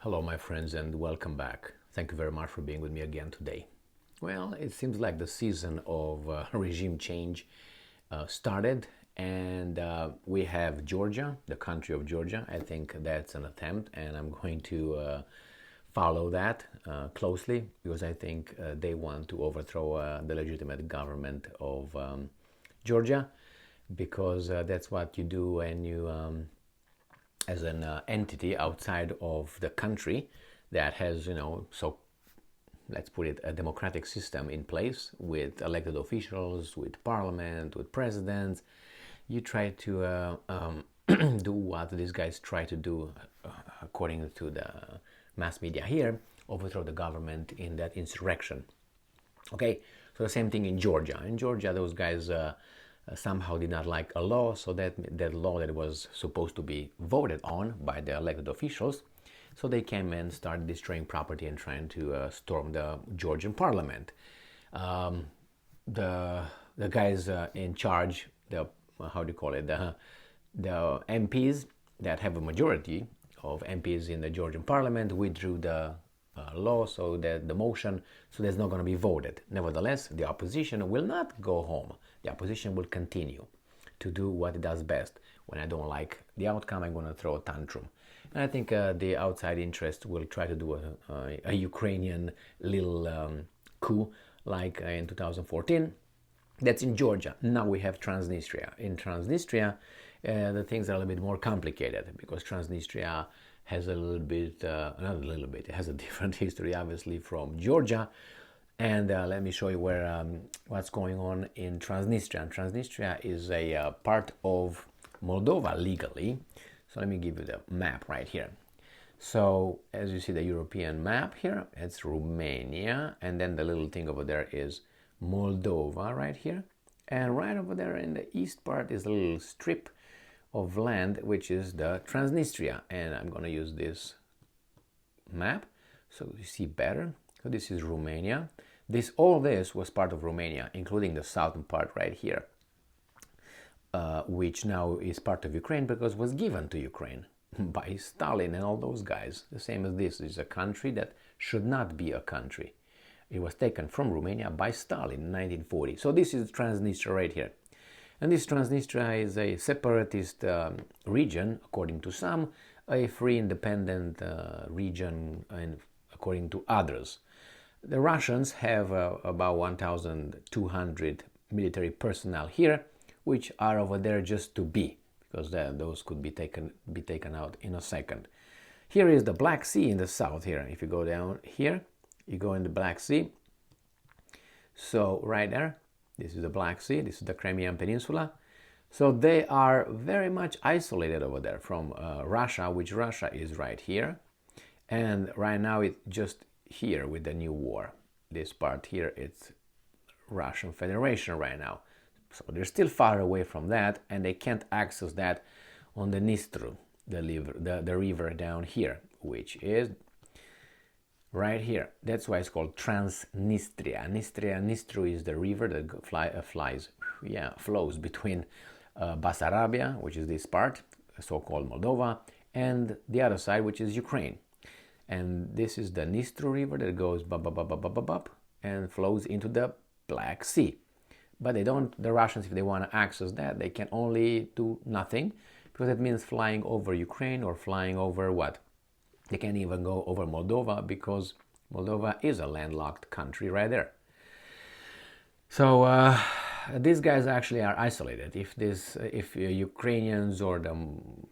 Hello, my friends, and welcome back. Thank you very much for being with me again today. Well, it seems like the season of regime change started, and we have Georgia, the country of Georgia. I think that's an attempt, and I'm going to follow that closely because I think they want to overthrow the legitimate government of Georgia because that's what you do when you as an entity outside of the country that has, so let's put it, a democratic system in place with elected officials, with parliament, with presidents. You try to do what these guys try to do, according to the mass media here, overthrow the government in that insurrection. Okay, so the same thing in Georgia. In Georgia, those guys somehow did not like a law, so that law that was supposed to be voted on by the elected officials, so they came and started destroying property and trying to storm the Georgian parliament. The guys in charge, the how do you call it, the MPs that have a majority of MPs in the Georgian parliament withdrew the law, so that the motion, so that's not going to be voted. Nevertheless, the opposition will not go home. The opposition will continue to do what it does best. When I don't like the outcome, I'm going to throw a tantrum. And I think the outside interest will try to do a Ukrainian little coup like in 2014. That's in Georgia. Now we have Transnistria. In Transnistria, the things are a little bit more complicated because Transnistria has a little bit, not a little bit, it has a different history, obviously, from Georgia. And let me show you what's going on in Transnistria. Transnistria is a part of Moldova legally. So let me give you the map right here. So as you see the European map here, it's Romania, and then the little thing over there is Moldova right here. And right over there in the east part is a little strip of land, which is the Transnistria. And I'm going to use this map so you see better. So this is Romania. All this was part of Romania, including the southern part right here, which now is part of Ukraine because it was given to Ukraine by Stalin and all those guys. The same as this is a country that should not be a country. It was taken from Romania by Stalin in 1940. So this is Transnistria right here. And this Transnistria is a separatist region, according to some, a free independent region, and according to others. The Russians have about 1,200 military personnel here, which are over there just to be, because those could be taken out in a second. Here is the Black Sea in the south here. If you go down here, you go in the Black Sea. So right there, this is the Black Sea, this is the Crimean Peninsula. So they are very much isolated over there from Russia, which Russia is right here. And right now it's just here with the new war. This part here, it's Russian Federation right now. So they're still far away from that, and they can't access that on the Dnistru, the river down here, which is right here. That's why it's called Transnistria. Dnistru is the river that flows between Bessarabia, which is this part, so-called Moldova, and the other side, which is Ukraine. And this is the Dnistru river that goes up and flows into the Black Sea. But the Russians, if they want to access that, they can only do nothing, because that means flying over Ukraine or flying over what? They can't even go over Moldova, because Moldova is a landlocked country right there. So these guys actually are isolated. If Ukrainians or the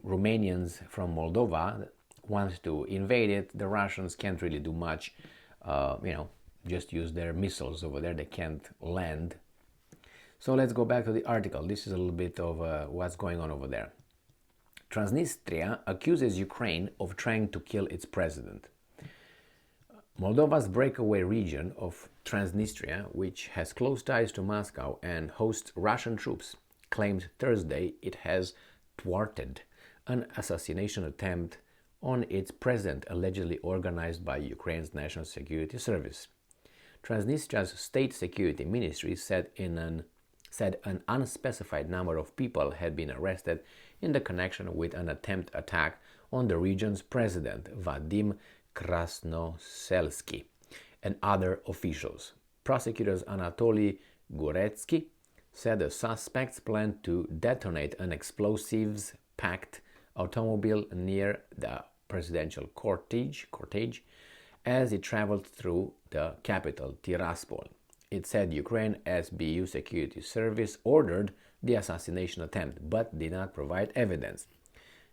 Romanians from Moldova want to invade it, the Russians can't really do much. Just use their missiles over there. They can't land. So let's go back to the article. This is a little bit of what's going on over there. Transnistria accuses Ukraine of trying to kill its president. Moldova's breakaway region of Transnistria, which has close ties to Moscow and hosts Russian troops, claimed Thursday it has thwarted an assassination attempt on its president, allegedly organized by Ukraine's National Security Service. Transnistria's state security ministry said an unspecified number of people had been arrested in the connection with an attempted attack on the region's president, Vadim Krasnoselsky, and other officials. Prosecutors Anatoly Goretsky said the suspects planned to detonate an explosives-packed automobile near the presidential cortege as it traveled through the capital, Tiraspol. It said Ukraine SBU Security Service ordered the assassination attempt, but did not provide evidence.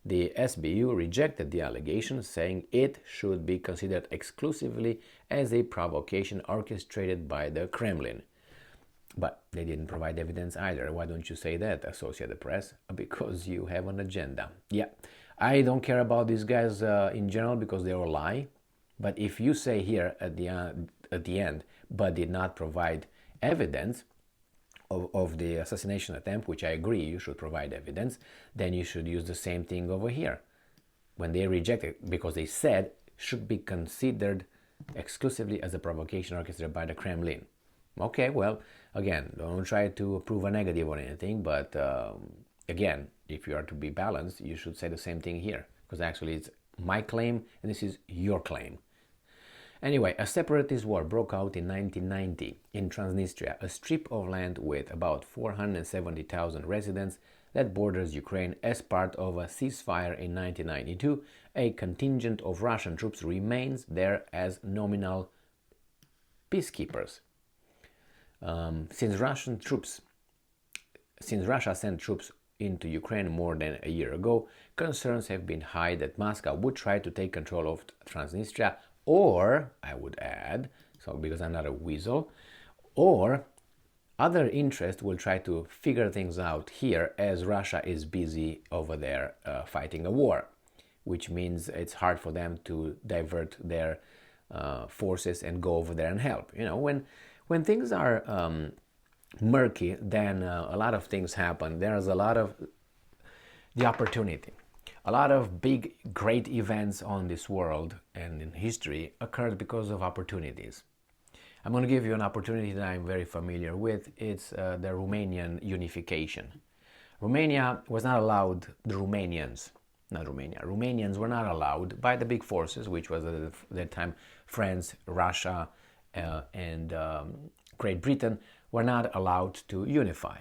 The SBU rejected the allegation, saying it should be considered exclusively as a provocation orchestrated by the Kremlin. But they didn't provide evidence either. Why don't you say that, Associated Press? Because you have an agenda. Yeah, I don't care about these guys in general because they all lie. But if you say here at the end, but did not provide evidence of the assassination attempt, which I agree you should provide evidence, then you should use the same thing over here. When they reject it, because they said should be considered exclusively as a provocation orchestrated by the Kremlin. Okay, well, again, don't try to prove a negative or anything, but again, if you are to be balanced, you should say the same thing here, because actually it's my claim and this is your claim. Anyway, a separatist war broke out in 1990 in Transnistria, a strip of land with about 470,000 residents that borders Ukraine. As part of a ceasefire in 1992, a contingent of Russian troops remains there as nominal peacekeepers. Since Russia sent troops into Ukraine more than a year ago, concerns have been high that Moscow would try to take control of Transnistria, or, I would add, so because I'm not a weasel, or other interests will try to figure things out here as Russia is busy over there fighting a war, which means it's hard for them to divert their forces and go over there and help. You know, when things are murky, then a lot of things happen. There's a lot of the opportunity. A lot of big, great events on this world and in history occurred because of opportunities. I'm going to give you an opportunity that I'm very familiar with. It's the Romanian unification. Romania was not allowed, Romanians were not allowed by the big forces, which was at that time France, Russia, and Great Britain, were not allowed to unify.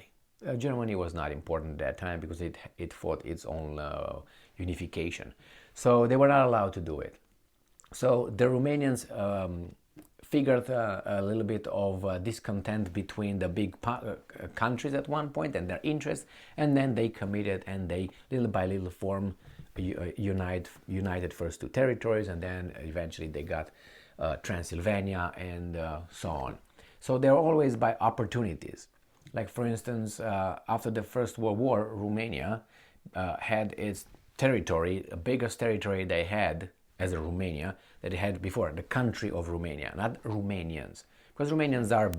Germany was not important at that time because it fought its own unification. So they were not allowed to do it. So the Romanians figured a little bit of discontent between the big countries at one point and their interests, and then they committed and they little by little formed united first two territories, and then eventually they got Transylvania and so on. So they're always by opportunities. Like for instance, after the First World War, Romania had its territory, the biggest territory they had as a Romania that they had before, the country of Romania, not Romanians. Because Romanians are,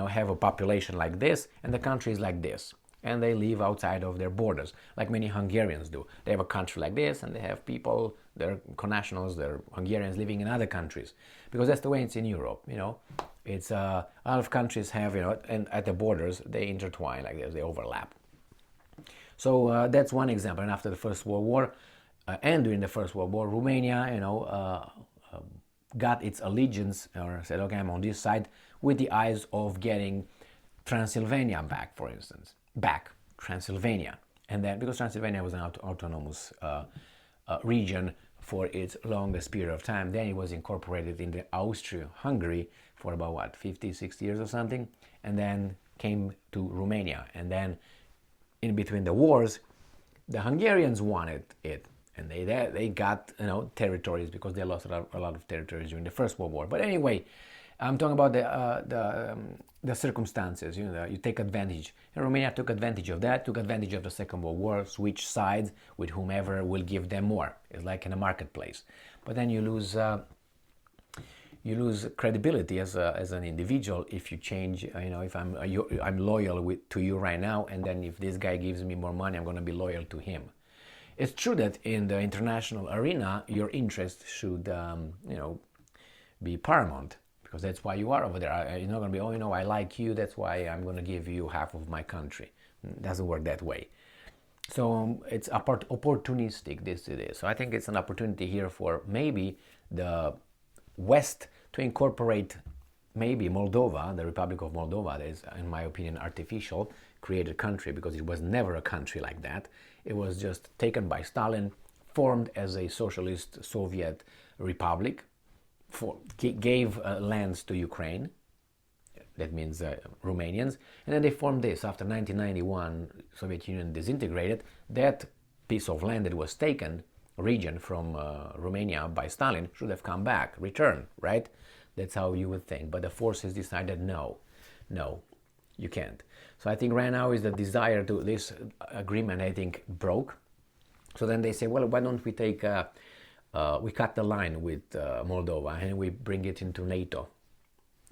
have a population like this and the country is like this. And they live outside of their borders, like many Hungarians do. They have a country like this and they have people, their connationals, their Hungarians living in other countries. Because that's the way it's in Europe, It's a lot of countries have, and at the borders, they intertwine like this, they overlap. So that's one example. And after the First World War, and during the First World War, Romania, got its allegiance, or said, okay, I'm on this side, with the eyes of getting Transylvania back, for instance. Transylvania. And then, because Transylvania was an autonomous region for its longest period of time, then it was incorporated in the Austria-Hungary for about, 50, 60 years or something, and then came to Romania. And then, in between the wars, the Hungarians wanted it, and they got territories because they lost a lot of territories during the First World War. But anyway, I'm talking about the circumstances. You take advantage. And Romania took advantage of that. Took advantage of the Second World War. Switch sides with whomever will give them more. It's like in a marketplace. But then you lose credibility as an individual if you change. If I'm loyal to you right now, and then if this guy gives me more money, I'm going to be loyal to him. It's true that in the international arena, your interest should be paramount, because that's why you are over there. You're not going to be, I like you, that's why I'm going to give you half of my country. It doesn't work that way. So it's opportunistic, this it is. So I think it's an opportunity here for maybe the West to incorporate maybe Moldova, the Republic of Moldova, that is, in my opinion, artificial, created country, because it was never a country like that. It was just taken by Stalin, formed as a socialist Soviet republic, gave lands to Ukraine, that means Romanians, and then they formed this. After 1991, Soviet Union disintegrated, that piece of land that was taken, region from Romania by Stalin, should have come back, returned, right? That's how you would think. But the forces decided no, you can't. So I think right now is the desire to, this agreement I think broke. So then they say, well, why don't we take, we cut the line with Moldova and we bring it into NATO.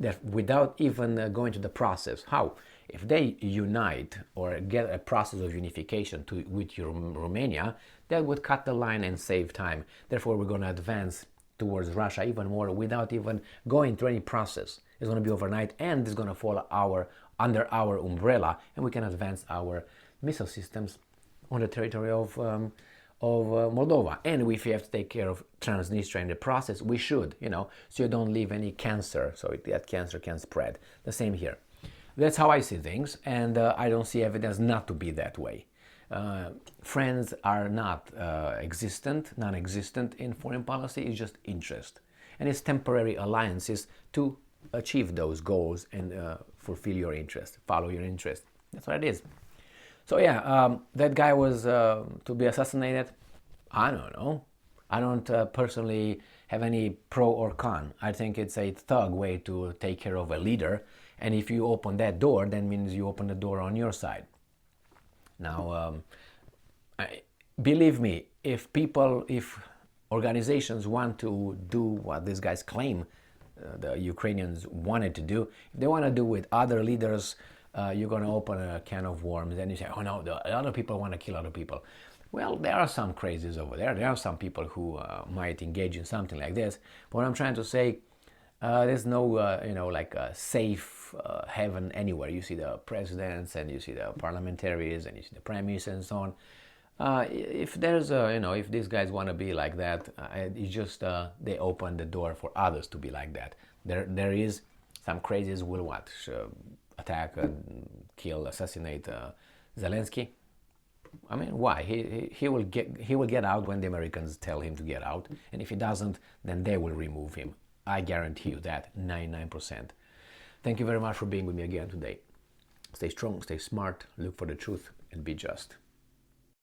That without even going to the process. How? If they unite or get a process of unification with Romania, that would cut the line and save time. Therefore, we're going to advance towards Russia even more without even going through any process. It's going to be overnight, and it's going to fall under our umbrella, and we can advance our missile systems on the territory of Moldova. And if you have to take care of Transnistria in the process, we should, so you don't leave any cancer, so that cancer can spread. The same here. That's how I see things, and I don't see evidence not to be that way. Friends are not non-existent in foreign policy. It's just interest, and it's temporary alliances to achieve those goals and fulfill your interest, follow your interest. That's what it is. So yeah, that guy was to be assassinated. I don't know. I don't personally have any pro or con. I think it's a thug way to take care of a leader. And if you open that door, that means you open the door on your side. Now, believe me, if organizations want to do what these guys claim the Ukrainians wanted to do, if they want to do with other leaders, you're going to open a can of worms, and you say, oh no, the other people want to kill other people. Well, there are some crazies over there. There are some people who might engage in something like this. But what I'm trying to say, there's no, like a safe heaven anywhere. You see the presidents, and you see the parliamentarians, and you see the prime minister, and so on. If there's if these guys want to be like that, it's just they open the door for others to be like that. There is some crazies will attack and kill, assassinate Zelensky. I mean, why? He will get out when the Americans tell him to get out, and if he doesn't, then they will remove him. I guarantee you that, 99%. Thank you very much for being with me again today. Stay strong, stay smart, look for the truth, and be just.